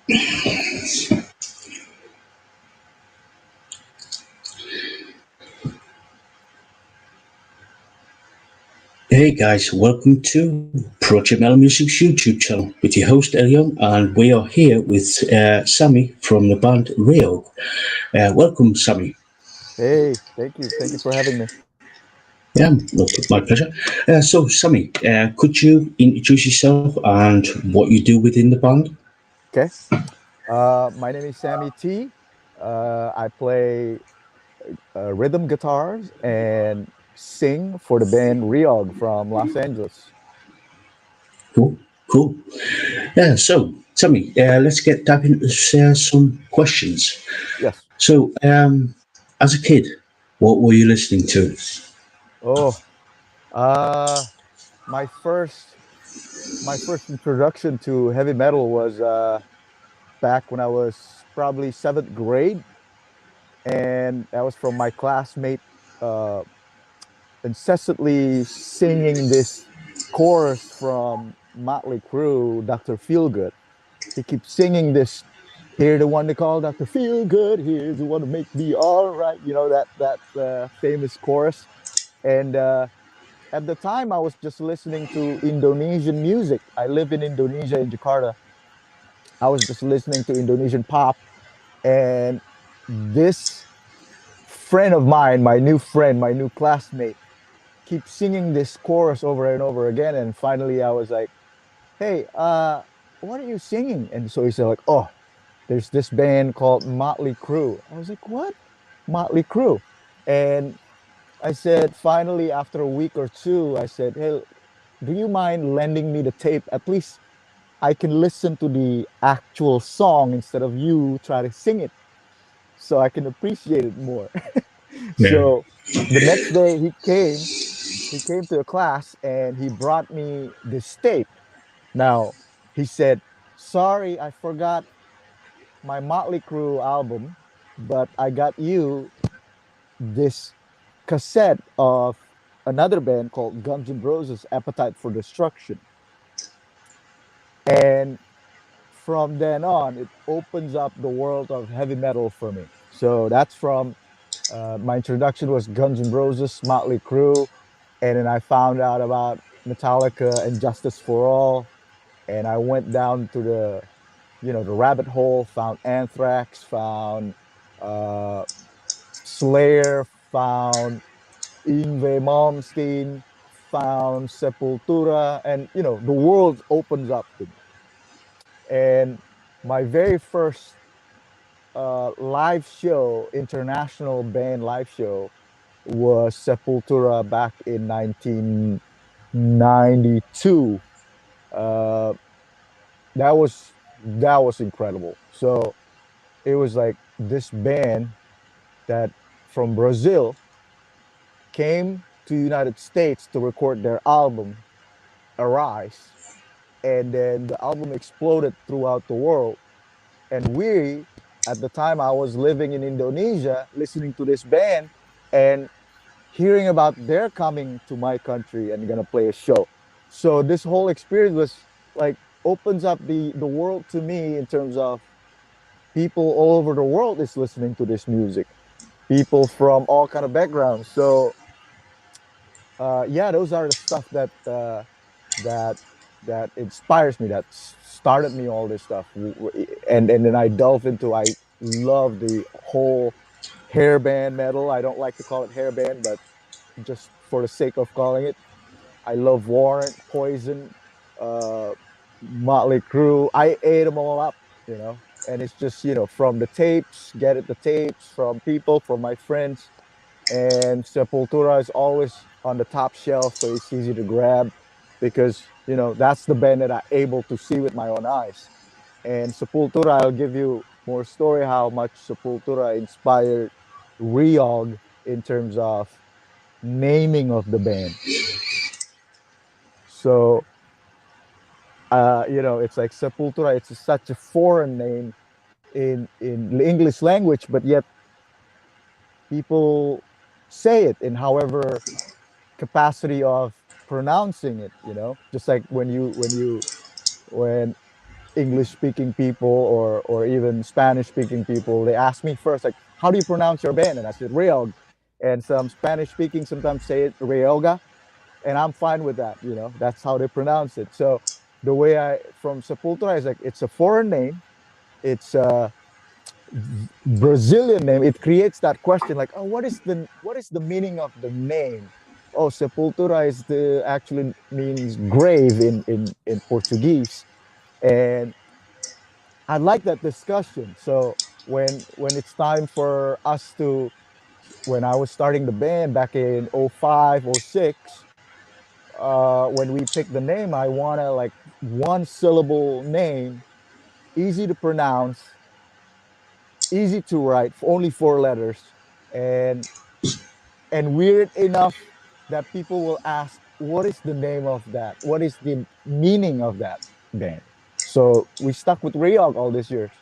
Hey guys, welcome to Project Metal Music's YouTube channel with your host Elion, and we are here with Sammy from the band REOG. Welcome, Sammy. Hey, thank you for having me. Yeah, look, my pleasure. So, Sammy, could you introduce yourself and what you do within the band? Okay. My name is Sammy T. I play rhythm guitars and sing for the band REOG from Los Angeles. Cool, cool. Yeah, so, Sammy, let's get diving into some questions. Yes. So, as a kid, what were you listening to? Oh, uh, my first my first introduction to heavy metal was back when I was probably seventh grade, and that was from my classmate uh, incessantly singing this chorus from Motley Crue, Dr. Feelgood. He keeps singing this. Here the one they call Dr. Feelgood. Here's the one to make me all right. You know that famous chorus. And at the time, I was just listening to Indonesian music. I live in Indonesia in Jakarta. I was just listening to Indonesian pop, and this friend of mine, my new friend, my new classmate, keeps singing this chorus over and over again. And finally, I was like, "Hey, what are you singing?" And so he said, "Like, oh, there's this band called Motley Crue." I was like, "What? Motley Crue?" And I said, finally, after a week or two, I said, "Hey, do you mind lending me the tape? At least I can listen to the actual song instead of you try to sing it so I can appreciate it more." Yeah. So the next day he came to the class and he brought me this tape. Now, he said, "Sorry, I forgot my Motley Crue album, but I got you this cassette of another band called Guns N' Roses, Appetite for Destruction." And from then on, it opens up the world of heavy metal for me. So that's from my introduction was Guns N' Roses, Motley Crue, and then I found out about Metallica and Justice for All, and I went down to the rabbit hole, found Anthrax, found uh, Slayer, found Yngwie Malmsteen, found Sepultura, and the world opens up to me. And my very first live show, international band live show, was Sepultura back in 1992. Uh, that was incredible. So it was like this band that from Brazil came to United States to record their album Arise, and then the album exploded throughout the world. And we, at the time, I was living in Indonesia, listening to this band and hearing about their coming to my country and gonna play a show. So this whole experience was like opens up the world to me in terms of people all over the world is listening to this music. People from all kind of backgrounds. So yeah, those are the stuff that that inspires me, that started me all this stuff. And then I delve into, I love the whole hairband metal. I don't like to call it hairband, but just for the sake of calling it, I love Warrant, Poison, uh, Motley Crue. I ate them all up, you know. And it's just from the tapes, get it the tapes from people, from my friends. And Sepultura is always on the top shelf, so it's easy to grab because that's the band that I'm able to see with my own eyes. And Sepultura, I'll give you more story how much Sepultura inspired Reog in terms of naming of the band. So it's like Sepultura. It's such a foreign name in the English language, but yet people say it in however capacity of pronouncing it. Just like when English speaking people or even Spanish speaking people, they ask me first, like, how do you pronounce your band? And I said REOG. And some Spanish speaking sometimes say it REOGA, and I'm fine with that. That's how they pronounce it. So the way I from Sepultura is like, it's a foreign name, it's a Brazilian name. It creates that question like, oh, what is the meaning of the name? Oh, Sepultura is the actually means grave in Portuguese. And I like that discussion. So when it's time for us to when I was starting the band back in '05, '06, when we picked the name, I want a like one syllable name, easy to pronounce, easy to write, only four letters, and weird enough that people will ask, what is the name of that? What is the meaning of that band? So we stuck with Reog all these years.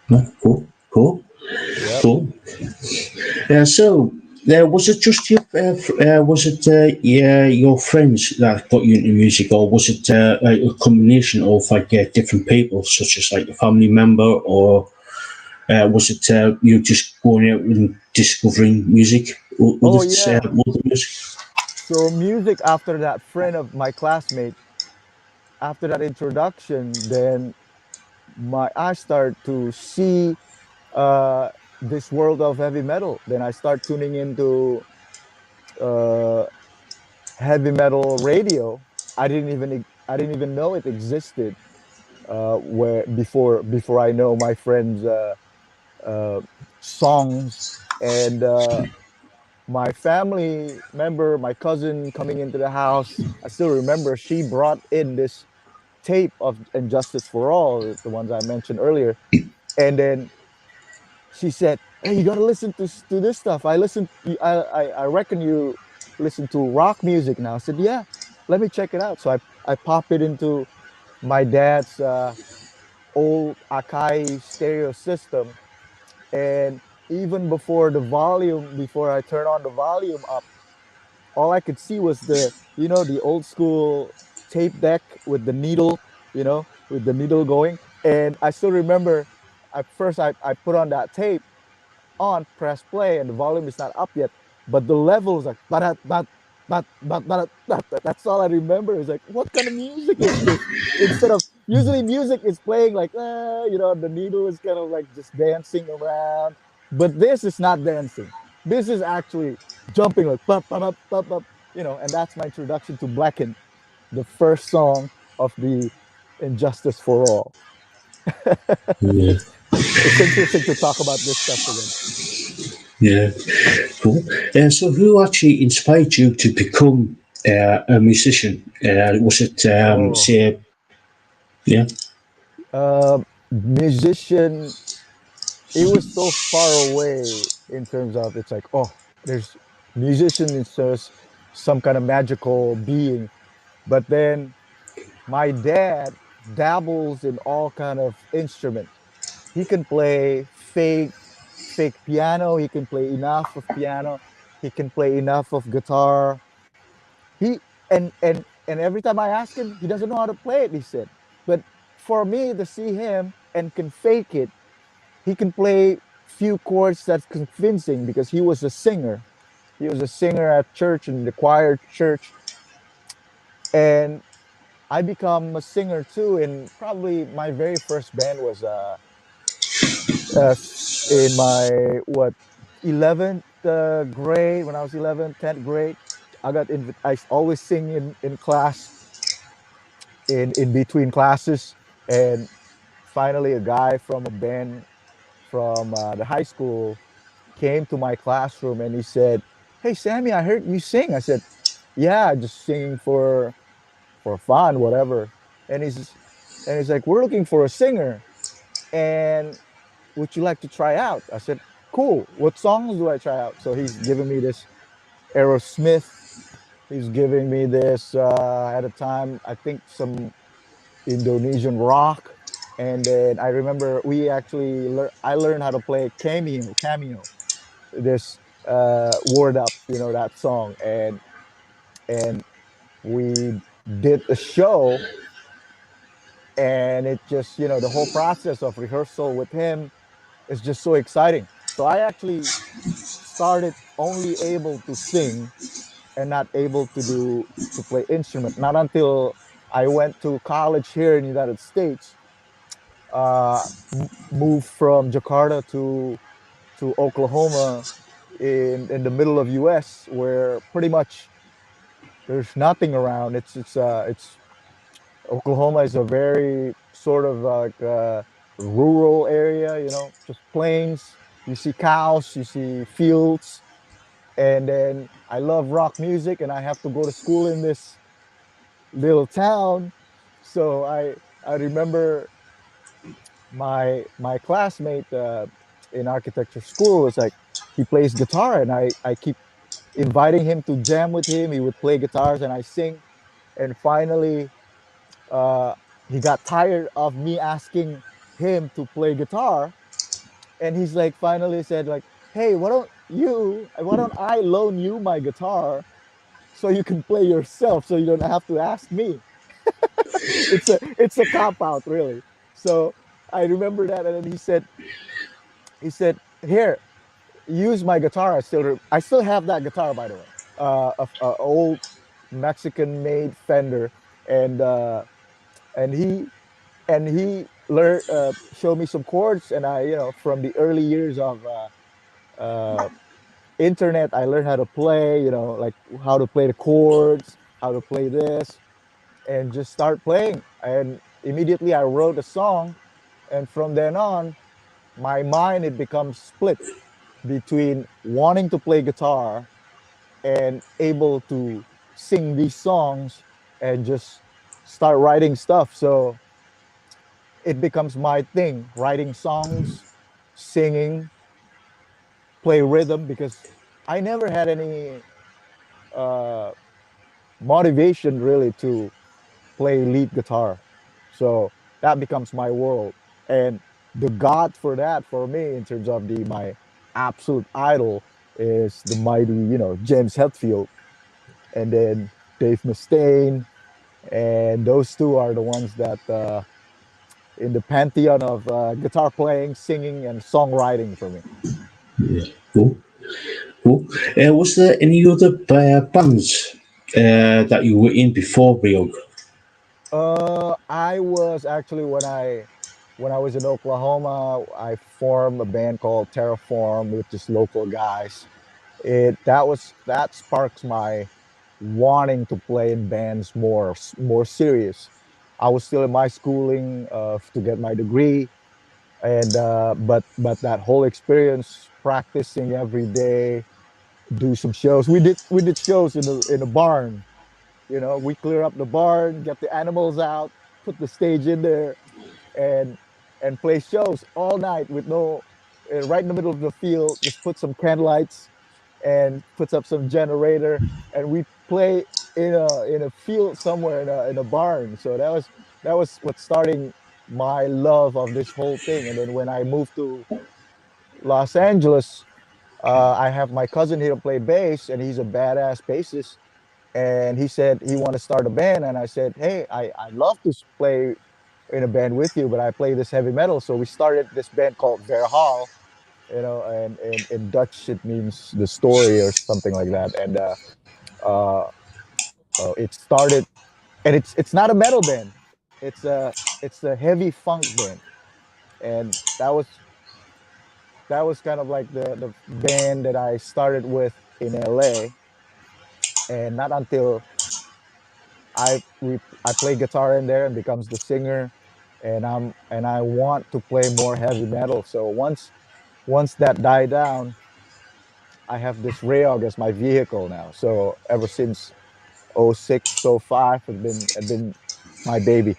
No, cool, cool, Yep. cool. So, was it just was it yeah, your friends that got you into music, or was it a combination of like different people, such as like a family member, or was it you just going out and discovering music, Oh yeah. other music? So music, after that friend of my classmate, after that introduction, then my I start to see uh, this world of heavy metal. Then I start tuning into uh, heavy metal radio. I didn't even know it existed where before I know my friends' uh, songs. And my family member, my cousin coming into the house, I still remember she brought in this tape of Injustice for All, the ones I mentioned earlier. And then she said, "Hey, you gotta listen to this stuff. I reckon you listen to rock music now." I said, "Yeah, let me check it out." So I pop it into my dad's old Akai stereo system, and even before I turn on the volume up, all I could see was the old school tape deck with the needle, with the needle going. And I still remember at first I put on that tape on, press play, and the volume is not up yet, but the level is like that's all I remember. Is like, what kind of music is this? Instead of usually music is playing like the needle is kind of like just dancing around, but this is not dancing. This is actually jumping like pop pop pop pop pop, and that's my introduction to Blacken, the first song of the Injustice for All. Yeah, It's interesting to talk about this stuff again. yeah, cool. So, who actually inspired you to become a musician? Was it Oh, say, yeah, musician, it was so far away in terms of, it's like, oh, there's musician is just some kind of magical being. But then my dad dabbles in all kind of instruments. He can play fake piano, he can play enough of piano, he can play enough of guitar. He and every time I ask him, he doesn't know how to play it, he said. But for me to see him and can fake it, he can play few chords that's convincing because he was a singer. He was a singer at church in the choir church, and I become a singer too. And probably my very first band was uh in my what 11th grade. When I was 11th, 10th grade, I always sing in class, in between classes. And finally a guy from a band from the high school came to my classroom and he said, "Hey Sammy, I heard you sing." I said, "Yeah, just singing for fun, whatever." And he's like, "We're looking for a singer, and would you like to try out?" I said, "Cool. What songs do I try out?" So he's giving me this Aerosmith. He's giving me this at a time, I think, some Indonesian rock. And then I remember I learned how to play cameo, this word up, that song. And we did a show, and it just, the whole process of rehearsal with him is just so exciting. So I actually started only able to sing and not able to play instrument, not until I went to college here in the United States. Moved from Jakarta to Oklahoma in the middle of US, where pretty much there's nothing around. It's Oklahoma is a very sort of like rural area, just plains. You see cows, you see fields, and then I love rock music, and I have to go to school in this little town. So I remember my classmate in architecture school was like, he plays guitar, and I keep inviting him to jam with him. He would play guitars and I sing, and finally uh, he got tired of me asking him to play guitar, and he's like finally said like, hey, why don't I loan you my guitar so you can play yourself, so you don't have to ask me. It's a cop out, really. So I remember that, and then he said, here, use my guitar. I still have that guitar, by the way, a old Mexican made Fender, and and he he learned showed me some chords, and I, from the early years of uh, internet, I learned how to play, like how to play the chords, how to play this, and just start playing. And immediately I wrote a song, and from then on, my mind it becomes split between wanting to play guitar and able to sing these songs and just start writing stuff. So it becomes my thing, writing songs, singing, play rhythm, because I never had any uh, motivation really to play lead guitar. So that becomes my world. And the god for that, for me, in terms of the my absolute idol, is the mighty, James Hetfield, and then Dave Mustaine, and those two are the ones that in the pantheon of guitar playing, singing, and songwriting for me. Yeah. Cool. Cool. Was there any other bands that you were in before REOG? I was actually, when I was in Oklahoma, I formed a band called Terraform with just local guys. That sparks my wanting to play in bands more serious. I was still in my schooling to get my degree, and but that whole experience, practicing every day, do some shows. We did shows in a barn. We clear up the barn, get the animals out, put the stage in there, and play shows all night with no right in the middle of the field. Just put some candlelights and puts up some generator, and we play in a field somewhere in a barn. So that was what starting my love of this whole thing. And then when I moved to Los Angeles, I have my cousin here to play bass, and he's a badass bassist. And he said he want to start a band, and I said, hey, I love to play in a band with you, but I play this heavy metal. So we started this band called Verhaal, and in Dutch it means the story or something like that. And uh, it started, and it's not a metal band. It's a heavy funk band, and that was kind of like the band that I started with in LA. And not until I play guitar in there and becomes the singer, and I want to play more heavy metal. So once that died down, I have this REOG as my vehicle now. So ever since '06, '05, had been my baby,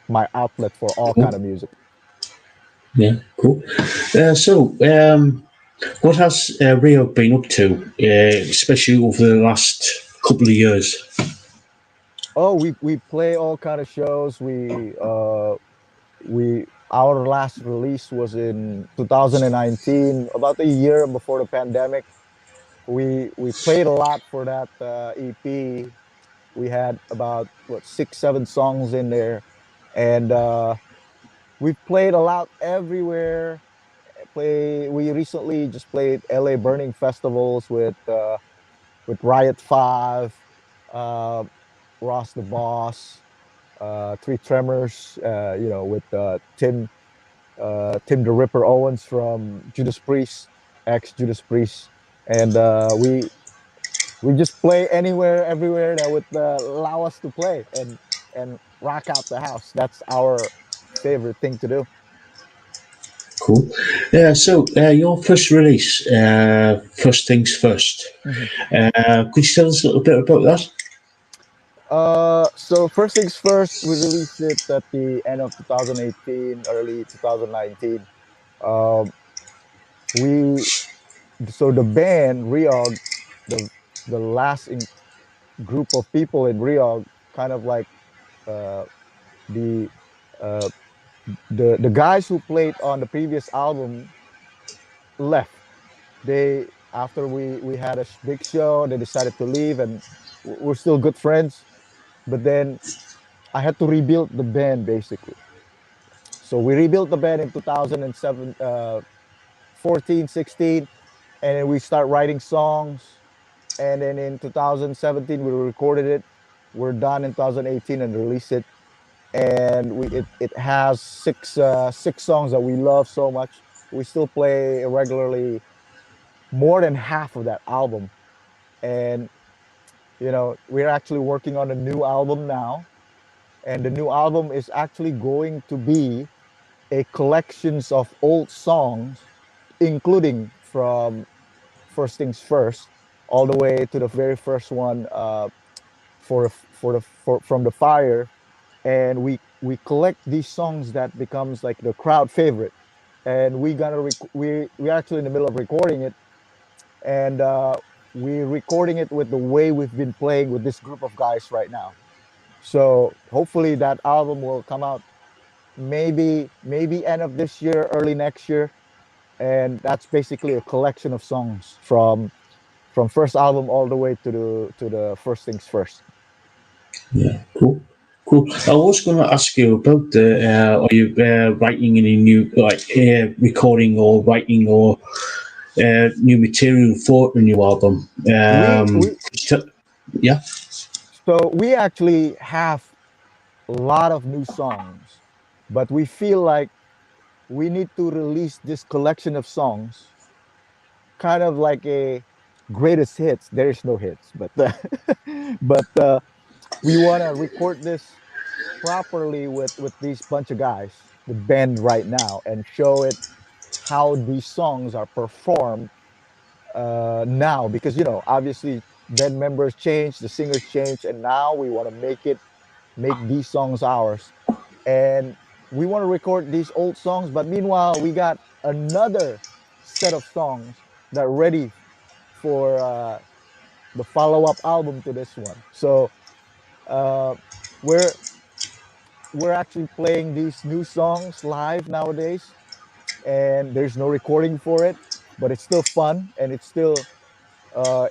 my outlet for all kind Cool. of music. Yeah, cool. What has REOG been up to, especially over the last couple of years? Oh, we play all kind of shows. We our last release was in 2019, about a year before the pandemic. We played a lot for that EP. We had about, what, 6 7 songs in there. and we've played a lot everywhere. Play. We recently just played LA Burning festivals with Riot Five, uh, Ross the Boss, Three Tremors. With Tim the Ripper Owens from Judas Priest, ex Judas Priest, and we just play anywhere, everywhere that would allow us to play and rock out the house. That's our favorite thing to do. Cool. Yeah. So your first release, first things first. Mhm. Could you tell us a little bit about that? So first things first, we released it at the end of 2018, early 2019. Um, we so the band REOG, the the last group of people in REOG, kind of like uh, the uh, the guys who played on the previous album left. They After we had a big show, they decided to leave, and we're still good friends. But then I had to rebuild the band basically. So we rebuilt the band in 2007, 14, 16, and then we start writing songs. And then in 2017 we recorded it. We're done in 2018 and released it. And it has six songs that we love so much. We still play regularly more than half of that album. And we're actually working on a new album now. And the new album is actually going to be a collections of old songs, including from First Things First all the way to the very first one, from the Fire. And we collect these songs that becomes like the crowd favorite. And we're actually in the middle of recording it. And we're recording it with the way we've been playing with this group of guys right now. So hopefully that album will come out maybe end of this year, early next year. And that's basically a collection of songs from first album all the way to the First Things First. Yeah. Cool. Cool. I was going to ask you about the. Are you writing any new recording or writing or new material for the new album? We we Yeah. so we actually have a lot of new songs, but we feel like we need to release this collection of songs, kind of like a greatest hits. There is no hits, but but we want to record this properly with these bunch of guys, the band right now, and show it how these songs are performed now. Because obviously band members change, the singers change, and now we want to make these songs ours. And we want to record these old songs, but meanwhile we got another set of songs that are ready for the follow-up album to this one. So uh, we're we're actually playing these new songs live nowadays, and there's no recording for it, but it's still fun, and it's still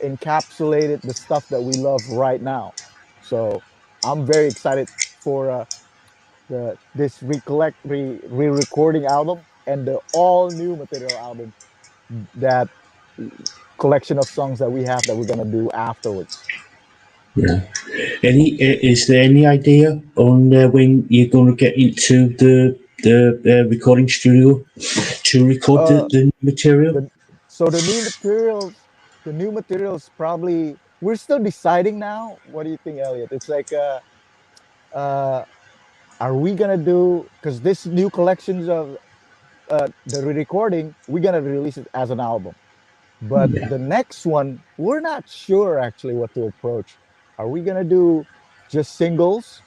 encapsulated the stuff that we love right now. So I'm very excited for the this re-recording album and the all new material album, that collection of songs that we have that we're gonna do afterwards. Yeah. Is there any idea on when you're going to get into the recording studio to record Uh, the material? the so the new materials probably, we're still deciding now. What do you think, Elliot? It's like uh are we gonna do, because this new collections of the recording, we're gonna release it as an album. But Yeah. the next one, we're not sure actually what to approach. Are we gonna do just singles,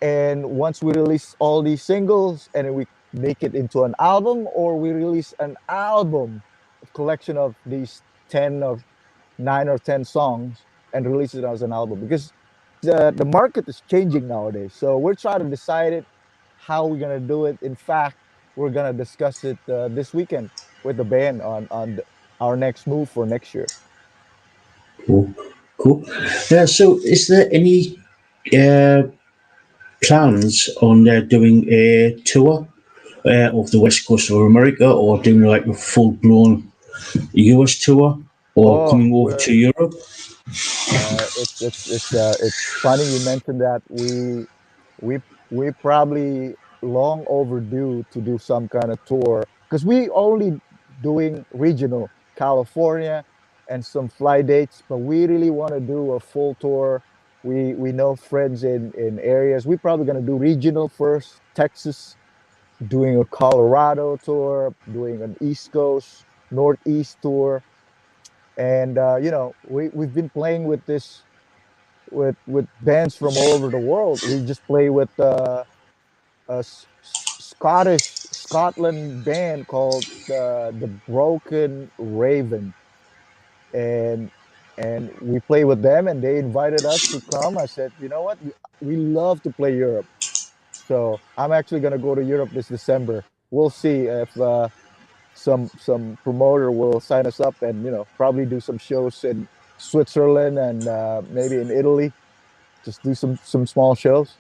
and once we release all these singles and then we make it into an album, or we release an album, a collection of these 10 or 9 or 10 songs, and release it as an album? Because the market is changing nowadays, so we're trying to decide it, how we're going to do it. In fact, we're going to discuss it this weekend with the band on our next move for next year. Cool. Cool. So, is there any? plans on doing a tour of the west coast of America, or doing like a full blown US tour, or Oh, coming over we're to Europe? it's funny you mentioned that. We we probably long overdue to do some kind of tour because we only doing regional California and some fly dates, but we really want to do a full tour. We know friends in areas. We're probably gonna do regional first, Texas, doing a Colorado tour, doing an East Coast, Northeast tour, and we've been playing with this with bands from all over the world. We just play with Scottish Scotland band called the Broken Raven, and we play with them, and they invited us to come. I said, you know what, we love to play Europe, so I'm actually gonna go to Europe this December. We'll see if some promoter will sign us up, and probably do some shows in Switzerland and maybe in Italy. Just do some small shows.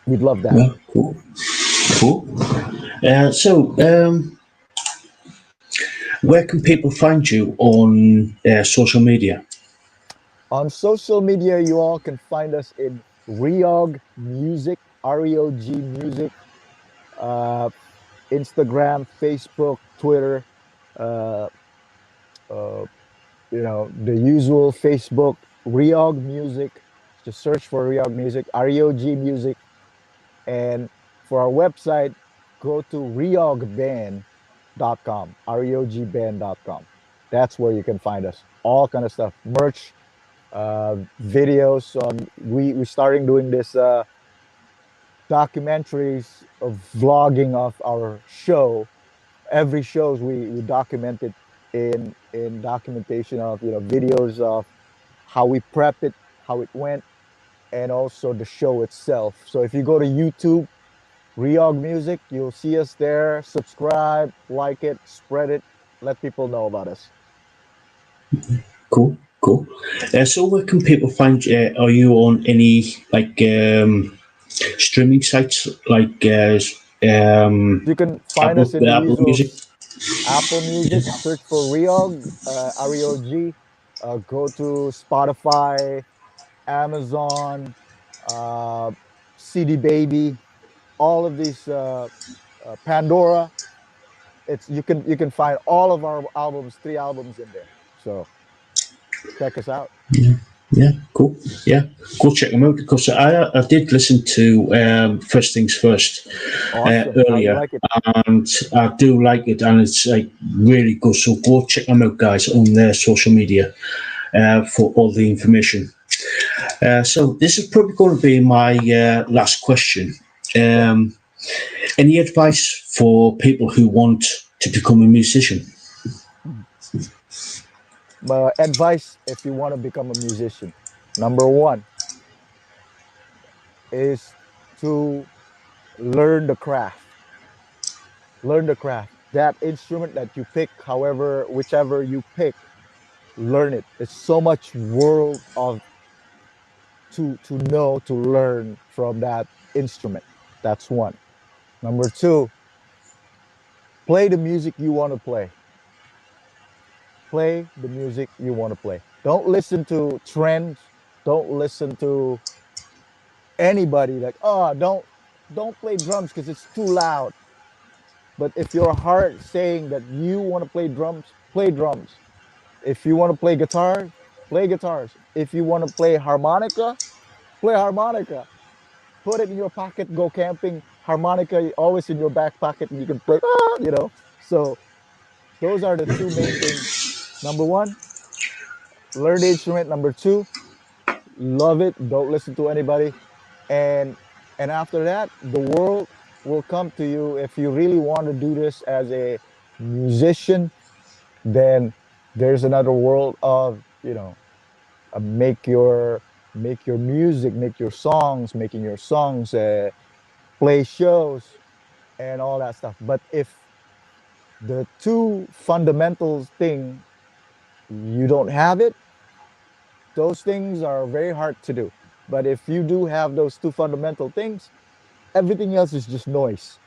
We'd love that. Yeah, cool, cool. So, where can people find you on social media? On social media, you all can find us in REOG Music, REOG Music, uh, Instagram, Facebook, Twitter, uh, uh, the usual Facebook, REOG Music. Just search for REOG Music, REOG Music. And for our website, go to reogband.com, reogband.com. That's where you can find us. All kind of stuff, merch, videos. We starting doing this documentaries of vlogging of our show. Every shows we documented in documentation of videos of how we prep it, how it went, and also the show itself. So if you go to YouTube, Reog Music, you'll see us there. Subscribe, like it, spread it, let people know about us. Cool, cool. So, where can people find you? Are you on any like streaming sites like You can find us in the Apple usual Music? Apple Music, search for Reog, REOG. Go to Spotify, Amazon, uh, CD Baby, all of these, Pandora. It's you can find all of our albums, 3 albums in there. So check us out. Yeah, cool. Yeah, go check them out because I did listen to First Things First Awesome. How you earlier, like it? and I do like it, and it's like really good. So go check them out, guys, on their social media for all the information. So this is probably going to be my last question. Yeah. Um, any advice for people who want to become a musician? Advice if you want to become a musician. Number one is to learn the craft. Learn the craft. That instrument that you pick, however, whichever you pick, learn it. It's so much world of to know, to learn from that instrument. That's one. Number two, play the music you want to play. Play the music you want to play. Don't listen to trends. Don't listen to anybody like, oh, don't play drums because it's too loud. But if your heart saying that you want to play drums, play drums. If you want to play guitar, play guitars. If you want to play harmonica, play harmonica. Put it in your pocket, go camping. Harmonica always in your back pocket, and you can play. So those are the two main things. Number one, learn the instrument. Number two, love it. Don't listen to anybody. And after that, the world will come to you. If you really want to do this as a musician, then there's another world of make your music, make your songs, making your songs, play shows and all that stuff. But if the two fundamentals thing you don't have it, those things are very hard to do. But if you do have those two fundamental things, everything else is just noise.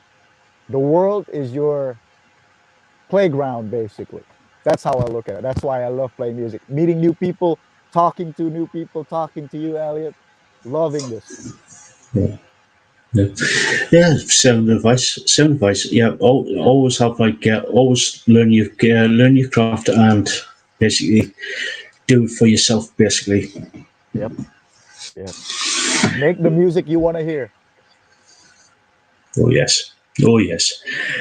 The world is your playground, basically. That's how I look at it. That's why I love playing music, meeting new people, talking to new people, talking to you, Elliot. Loving this. Yeah. Yeah, yeah, sound advice. Sound advice. Yeah, always have like always learn your craft and basically do it for yourself. Basically. Yep. Yep. Make the music you want to hear. Oh yes. Oh yes.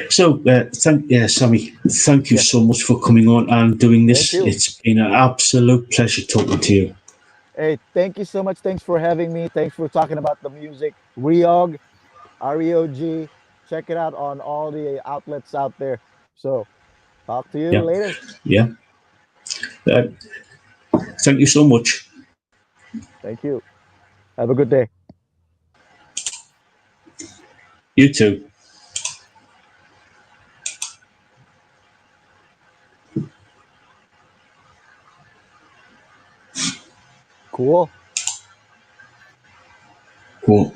So Sammy, thank you Yes. so much for coming on and doing Thank this. you. It's been an absolute pleasure talking to you. Hey, thank you so much. Thanks for having me. Thanks for talking about the music. REOG, REOG. Check it out on all the outlets out there. So, talk to you Yeah, later. yeah. Uh, Thank you so much. Thank you. Have a good day. You too. Cool. Cool.